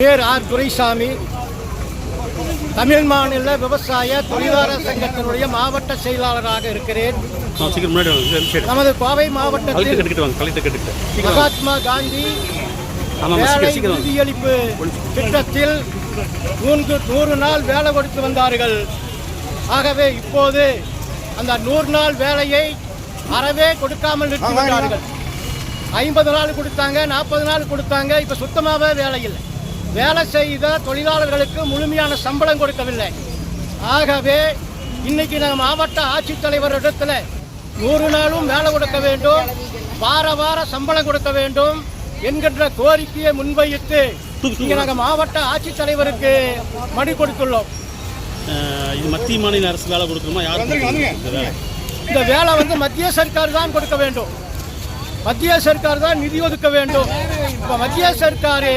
பேர் ஆர் துரைசாமி, தமிழ் மாநில விவசாய தொழிலாளர் சங்கத்தினுடைய மாவட்ட செயலாளராக இருக்கிறேன். நமது கோவை மாவட்டத்தில் மகாத்மா காந்தி வேலை உறுதியளிப்பு திட்டத்தில் 100 நாள் வேலை கொடுத்து வந்தார்கள். ஆகவே இப்போது அந்த 100 நாள் வேலையை அறவே கொடுக்காமல் நிறுத்திவிட்டார்கள். 50 நாள் கொடுத்தாங்க, 40 நாள் கொடுத்தாங்க. இப்போ சுத்தமாகவே வேலை இல்லை. வேலை செய்த தொழிலாளர்களுக்கு முழுமையான சம்பளம் கொடுக்கவில்லை. ஆகவே இன்னைக்கு நம்ம மாவட்ட ஆட்சித்தலைவரிடத்தில் 100 நாளும் வேலை கொடுக்க வேண்டும், வார சம்பளம் கொடுக்க வேண்டும் என்கின்ற கோரிக்கையை முன்வைத்து இங்கே நாங்கள் மாவட்ட ஆட்சித்தலைவருக்கு மனு கொடுத்துள்ளோம். இது மத்திய மாநில அரசு வேலை கொடுக்கணுமா? இந்த வேலை மத்திய சர்க்கார் தான் கொடுக்க வேண்டும். மத்திய சர்க்கார் தான் நிதி ஒதுக்க வேண்டும். இப்போ மத்திய சர்க்கார்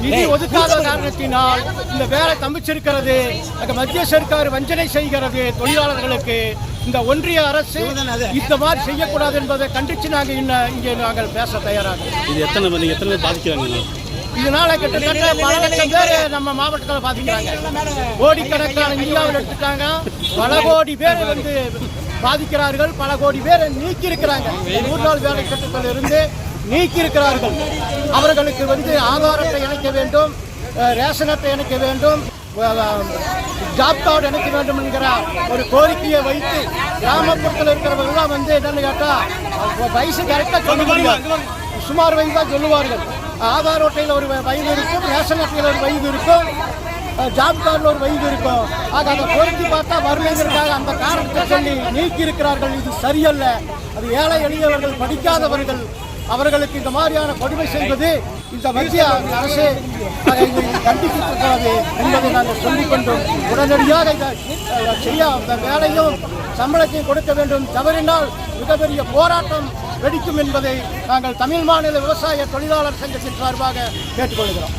நிதி ஒதுக்காத காரணத்தினால் இந்த வேலை தம்பிச்சிருக்கிறது. மத்திய சர்க்கார் வஞ்சனை செய்கிறது தொழிலாளர்களுக்கு. இந்த ஒன்றிய அரசு இந்த மாதிரி செய்யக்கூடாது என்பதை கண்டித்து நாங்கள் பேச தயாராக. இது எத்தனை பேர் பாதிக்கிறாங்க? இதனால கிட்டத்தட்ட பல லட்சம் பேர் நம்ம மாவட்டத்தில் பாதிக்கிறாங்க. கோடிக்கணக்கான இந்தியாவில் எடுத்துட்டாங்க. பல கோடி பேர் பாதிக்கிறார்கள். பல கோடி பேர் நீக்கி இருக்கிறாங்க. 100 நாள் வேலை திட்டத்தில் இருந்து நீக்கி இருக்கிறார்கள். அவர்களுக்கு ஆதார் அட்டை இணைக்க வேண்டும், ரேஷன் அட்டை இணைக்க வேண்டும், ஜாப் கார்டு இணைக்க வேண்டும் என்கிற ஒரு கோரிக்கையை வைத்து கிராமப்புறத்தில் இருக்கிறவர்கள்லாம் என்னன்னு கேட்டால் வயசு கரெக்டாக சொல்ல முடியாது. சுமார் வயது தான் சொல்லுவார்கள். ஆதார் அட்டையில் ஒரு வயது இருக்கும், ரேஷன் அட்டையில் ஒரு வயது இருக்கும், ஜாப் கார்டில் ஒரு வயது இருக்கும். ஆக அதை பொருத்தி பார்த்தா வரலைங்கிறதுக்காக அந்த காரணத்தை சொல்லி நீக்கி இருக்கிறார்கள். இது சரியல்ல. அது ஏழை எளியவர்கள், படிக்காதவர்கள், அவர்களுக்கு இந்த மாதிரியான கொடுமை செய்வது இந்த மத்திய அரசு கண்டிக்கிறது என்பதை நாங்கள் சொல்லிக்கொண்டோம். உடனடியாக இந்த வேலையும் சம்பளத்தையும் கொடுக்க வேண்டும். தவறினால் மிகப்பெரிய போராட்டம் வெடிக்கும் என்பதை நாங்கள் தமிழ் மாநில விவசாய தொழிலாளர் சங்கத்தின் சார்பாக கேட்டுக்கொள்கிறோம்.